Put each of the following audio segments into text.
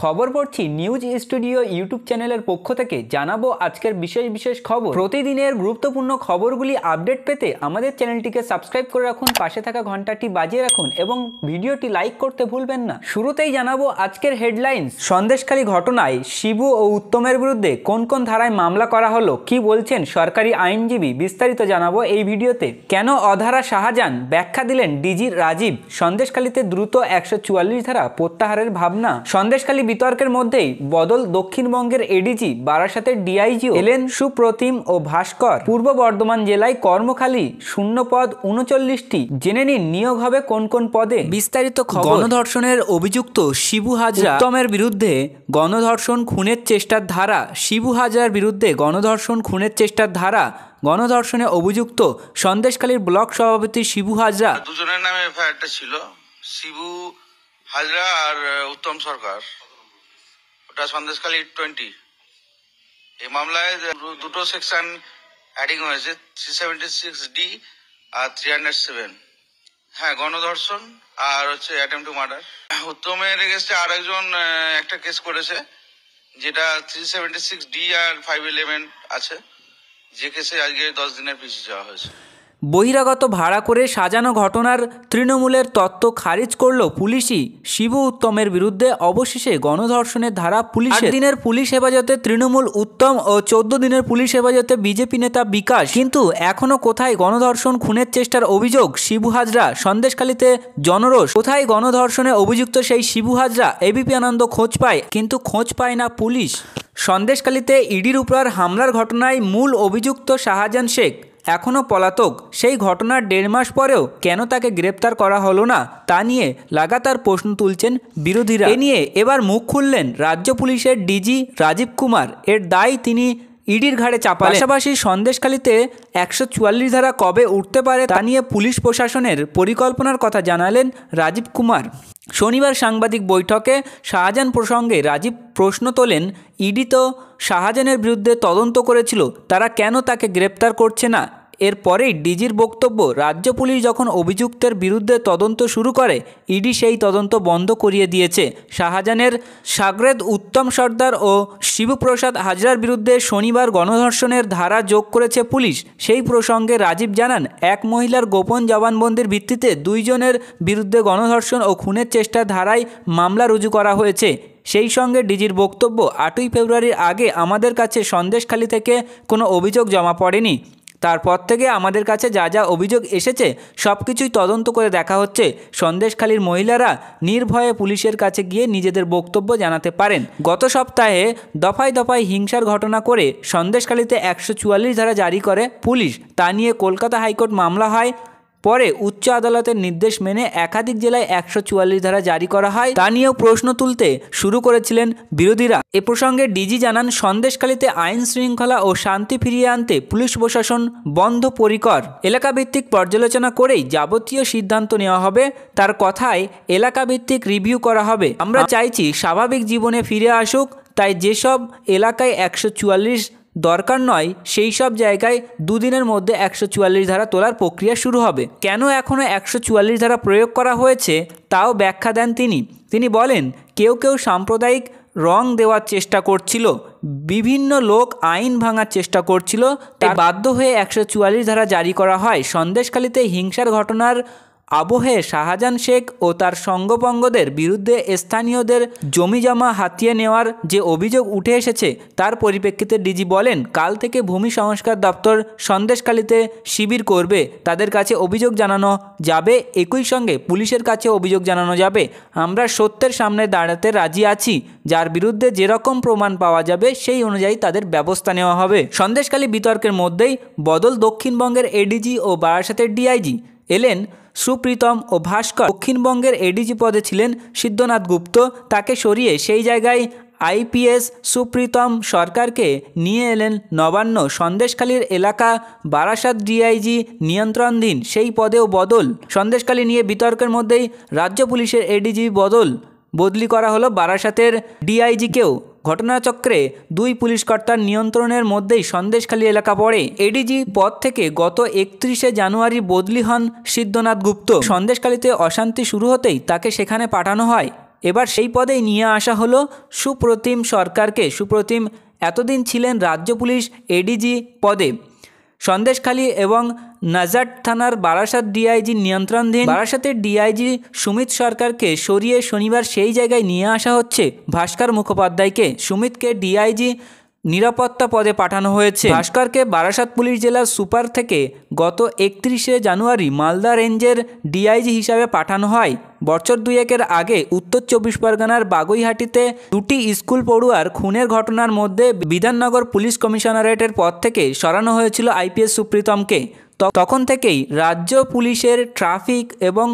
খবর পড়ছি news studio YouTube চ্যানেলের পক্ষ থেকে জানাবো আজকের বিশেষ খবর। প্রতিদিনের গুরুত্বপূর্ণ খবরগুলি আপডেট পেতে আমাদের চ্যানেলটিকে সাবস্ক্রাইব করে রাখুন, পাশে থাকা ঘন্টাটি বাজিয়ে রাখুন এবং ভিডিওটি লাইক করতে ভুলবেন না। শুরুতেই জানাবো আজকের হেডলাইন্স। সন্দেশখালী ঘটনায় শিবু ও উত্তমের বিরুদ্ধে কোন কোন ধারায় মামলা করা হলো, কি বলছেন সরকারি আইনজীবী, বিস্তারিত জানাবো এই ভিডিওতে। কেন অধারা শাহজাহান, ব্যাখ্যা দিলেন ডিজি রাজীব। সন্দেশখালীতে দ্রুত 144 ধারা প্রত্যাহারের ভাবনা। সন্দেশখালী বিতর্কের মধ্যেই বদল দক্ষিণবঙ্গের এডিজি, বারাসাতের ডিআইজিও এলেন সুপ্রতিম ও ভাস্কর। পূর্ব বর্ধমান জেলায় কর্মখালী শূন্য পদ 39টি। জেনে নিন নিয়োগ হবে কোন কোন পদে, বিস্তারিত খবর। গণধর্ষণের অভিযুক্ত শিবু হাজরা উত্তমের বিরুদ্ধে গণধর্ষণ খুনের চেষ্টার ধারা। শিবু হাজরার বিরুদ্ধে গণধর্ষণ খুনের চেষ্টার ধারা। গণধর্ষণে অভিযুক্ত সন্দেশখালীর ব্লক সভাপতি শিবু হাজরা। দুজনের নামে এফআইআরটা ছিল, শিবু হাজরা আর উত্তম সরকার। ওটা সন্দেশখালী 20। এই মামলায় দুটো সেকশন অ্যাডিং হয়েছে, 376D আর 307। হ্যাঁ, গণধর্ষণ আর হচ্ছে অ্যাটেম্প টু মার্ডার। উত্তমের এগেইনস্টে আর একজন একটা কেস করেছে, যেটা 376D আর 511 আছে, যে কেসে আজকে 10 দিনের পিসি যাওয়া হয়েছে। বহিরাগত ভাড়া করে সাজানো ঘটনার তৃণমূলের তত্ত্ব খারিজ করল পুলিশই। শিবু উত্তমের বিরুদ্ধে অবশেষে গণধর্ষণের ধারা পুলিশের। 8 দিনের পুলিশ হেফাজতে তৃণমূল উত্তম ও 14 দিনের পুলিশ হেফাজতে বিজেপি নেতা বিকাশ। কিন্তু এখনো কোথায় গণধর্ষণ খুনের চেষ্টার অভিযোগ শিবু হাজরা? সন্দেশখালীতে জনরোষ। কোথায় গণধর্ষণে অভিযুক্ত সেই শিবু হাজরা? এবিপি আনন্দ খোঁজ পায়, কিন্তু খোঁজ পায় না পুলিশ। সন্দেশখালীতে ইডির উপর হামলার ঘটনায় মূল অভিযুক্ত শাহজাহান শেখ এখনও পলাতক। সেই ঘটনার 1.5 মাস পরেও কেন তাকে গ্রেপ্তার করা হলো না, তা নিয়ে লাগাতার প্রশ্ন তুলছেন বিরোধীরা। এ নিয়ে এবার মুখ খুললেন রাজ্য পুলিশের ডিজি রাজীব কুমার। এর দায় তিনি ইডির ঘাড়ে চাপালেন। পাশাপাশি সন্দেশখালীতে 144 ধারা কবে উঠতে পারে তা নিয়ে পুলিশ প্রশাসনের পরিকল্পনার কথা জানালেন রাজীব কুমার। শনিবার সাংবাদিক বৈঠকে শাহজাহান প্রসঙ্গে রাজীব প্রশ্ন তোলেন, ইডি তো শাহজাহানের বিরুদ্ধে তদন্ত করেছিল, তারা কেন তাকে গ্রেপ্তার করছে না? এরপরেই ডিজির বক্তব্য, রাজ্য পুলিশ যখন অভিযুক্তের বিরুদ্ধে তদন্ত শুরু করে, ইডি সেই তদন্ত বন্ধ করিয়ে দিয়েছে। শাহজাহানের সাগরেদ উত্তম সর্দার ও শিবপ্রসাদ হাজরার বিরুদ্ধে শনিবার গণধর্ষণের ধারা যোগ করেছে পুলিশ। সেই প্রসঙ্গে রাজীব জানান, এক মহিলার গোপন জবানবন্দির ভিত্তিতে 2 জনের বিরুদ্ধে গণধর্ষণ ও খুনের চেষ্টার ধারায় মামলা রুজু করা হয়েছে। সেই সঙ্গে ডিজির বক্তব্য, 8ই ফেব্রুয়ারির আগে আমাদের কাছে সন্দেশখালী থেকে কোনো অভিযোগ জমা পড়েনি। তারপর থেকে আমাদের কাছে যা যা অভিযোগ এসেছে সব কিছুই তদন্ত করে দেখা হচ্ছে। সন্দেশখালীর মহিলারা নির্ভয়ে পুলিশের কাছে গিয়ে নিজেদের বক্তব্য জানাতে পারেন। গত সপ্তাহে দফায় দফায় হিংসার ঘটনা করে সন্দেশখালীতে 144 ধারা জারি করে পুলিশ। তা নিয়ে কলকাতা হাইকোর্ট মামলা হয়। পরে উচ্চ আদালতের নির্দেশ মেনে একাধিক জেলায় 144 ধারা জারি করা হয়। তা নিয়েও প্রশ্ন তুলতে শুরু করেছিলেন বিরোধীরা। এ প্রসঙ্গে ডিজি জানান, সন্দেশখালীতে আইন শৃঙ্খলা ও শান্তি ফিরিয়ে আনতে পুলিশ প্রশাসন বদ্ধপরিকর। এলাকাভিত্তিক পর্যালোচনা করেই যাবতীয় সিদ্ধান্ত নেওয়া হবে। তার কথায়, এলাকাভিত্তিক রিভিউ করা হবে। আমরা চাইছি স্বাভাবিক জীবনে ফিরে আসুক, তাই যেসব এলাকায় 144 দরকার নয় সেই সব জায়গায় 2 দিনের মধ্যে 144 ধারা তোলার প্রক্রিয়া শুরু হবে। কেন এখনও 144 ধারা প্রয়োগ করা হয়েছে তাও ব্যাখ্যা দেন তিনি বলেন, কেউ সাম্প্রদায়িক রং দেওয়ার চেষ্টা করছিল, বিভিন্ন লোক আইন ভাঙার চেষ্টা করছিল, তাই বাধ্য হয়ে 144 ধারা জারি করা হয়। সন্দেশখালীতে হিংসার ঘটনার আবহে শাহজাহান শেখ ও তার সঙ্গপঙ্গদের বিরুদ্ধে স্থানীয়দের জমিজমা হাতিয়ে নেওয়ার যে অভিযোগ উঠে এসেছে, তার পরিপ্রেক্ষিতে ডিজি বলেন, কাল থেকে ভূমি সংস্কার দপ্তর সন্দেশখালীতে শিবির করবে। তাদের কাছে অভিযোগ জানানো যাবে, একই সঙ্গে পুলিশের কাছে অভিযোগ জানানো যাবে। আমরা সত্যের সামনে দাঁড়াতে রাজি আছি। যার বিরুদ্ধে যেরকম প্রমাণ পাওয়া যাবে সেই অনুযায়ী তাদের ব্যবস্থা নেওয়া হবে। সন্দেশখালী বিতর্কের মধ্যেই বদল দক্ষিণবঙ্গের এডিজি ও বারাসাতের ডিআইজি এলেন সুপ্রীতম ও ভাস্কর। দক্ষিণবঙ্গের এডিজি পদে ছিলেন সিদ্ধনাথ গুপ্ত, তাকে সরিয়ে সেই জায়গায় আইপিএস সুপ্রীতম সরকারকে নিয়ে এলেন নবান্ন। সন্দেশখালীর এলাকা বারাসাত ডিআইজি নিয়ন্ত্রণাধীন, সেই পদেও বদল। সন্দেশখালী নিয়ে বিতর্কের মধ্যেই রাজ্য পুলিশের এডিজি বদলি করা হলো বারাসাতের ডিআইজিকেও। ঘটনাচক্রে 2 পুলিশকর্তার নিয়ন্ত্রণের মধ্যেই সন্দেশখালী এলাকা পড়ে। এডিজি পদ থেকে গত 31শে জানুয়ারি বদলি হন সিদ্ধনাথ গুপ্ত। সন্দেশখালীতে অশান্তি শুরু হতেই তাকে সেখানে পাঠানো হয়। এবার সেই পদেই নিয়ে আসা হলো সুপ্রতিম সরকারকে। সুপ্রতিম এতদিন ছিলেন রাজ্য পুলিশ এডিজি পদে। সন্দেশখালী এবং নাজাট থানার বারাসাত ডিআইজি নিয়ন্ত্রণাধীন বারাসাতের ডিআইজি সুমিত সরকারকে সরিয়ে শনিবার সেই জায়গায় নিয়ে আসা হচ্ছে ভাস্কর মুখোপাধ্যায়কে। সুমিতকে ডিআইজি নিরাপত্তা পদে পাঠানো হয়েছে। ভাস্করকে বারাসাত পুলিশ জেলার সুপার থেকে গত 31শে জানুয়ারি মালদা রেঞ্জের ডিআইজি হিসাবে পাঠানো হয়। বছর দুয়েকের আগে উত্তর 24 পরগনার বাগুইহাটিতে দুটি স্কুল পড়ুয়ার খুনের ঘটনার মধ্যে বিধাননগর পুলিশ কমিশনারেটের পদ থেকে সরানো হয়েছিল আইপিএস সুপ্রীতমকে। তখন থেকেই রাজ্য পুলিশের ট্রাফিক এবং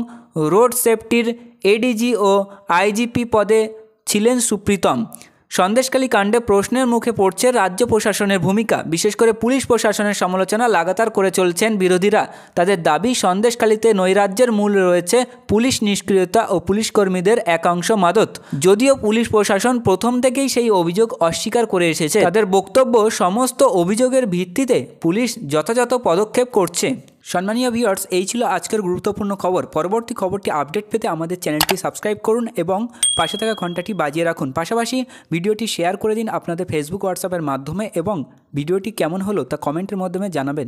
রোড সেফটির এডিজি ও আইজিপি পদে ছিলেন সুপ্রীতম। সন্দেশখালী কাণ্ডে প্রশ্নের মুখে পড়ছে রাজ্য প্রশাসনের ভূমিকা। বিশেষ করে পুলিশ প্রশাসনের সমালোচনা লাগাতার করে চলছেন বিরোধীরা। তাদের দাবি, সন্দেশখালীতে নৈরাজ্যের মূল রয়েছে পুলিশ নিষ্ক্রিয়তা ও পুলিশ কর্মীদের একাংশ মাদত। যদিও পুলিশ প্রশাসন প্রথম থেকেই সেই অভিযোগ অস্বীকার করে এসেছে। তাদের বক্তব্য, সমস্ত অভিযোগের ভিত্তিতে পুলিশ যথাযথ পদক্ষেপ করছে। সম্মানীয় ভিউয়ার্স, এই ছিল আজকের গুরুত্বপূর্ণ খবর। পরবর্তী খবরটি আপডেট পেতে আমাদের চ্যানেলটি সাবস্ক্রাইব করুন এবং পাশে থাকা ঘন্টাটি বাজিয়ে রাখুন। পাশাপাশি ভিডিওটি শেয়ার করে দিন আপনাদের ফেসবুক হোয়াটসঅ্যাপের মাধ্যমে এবং ভিডিওটি কেমন হলো তা কমেন্টের মাধ্যমে জানাবেন।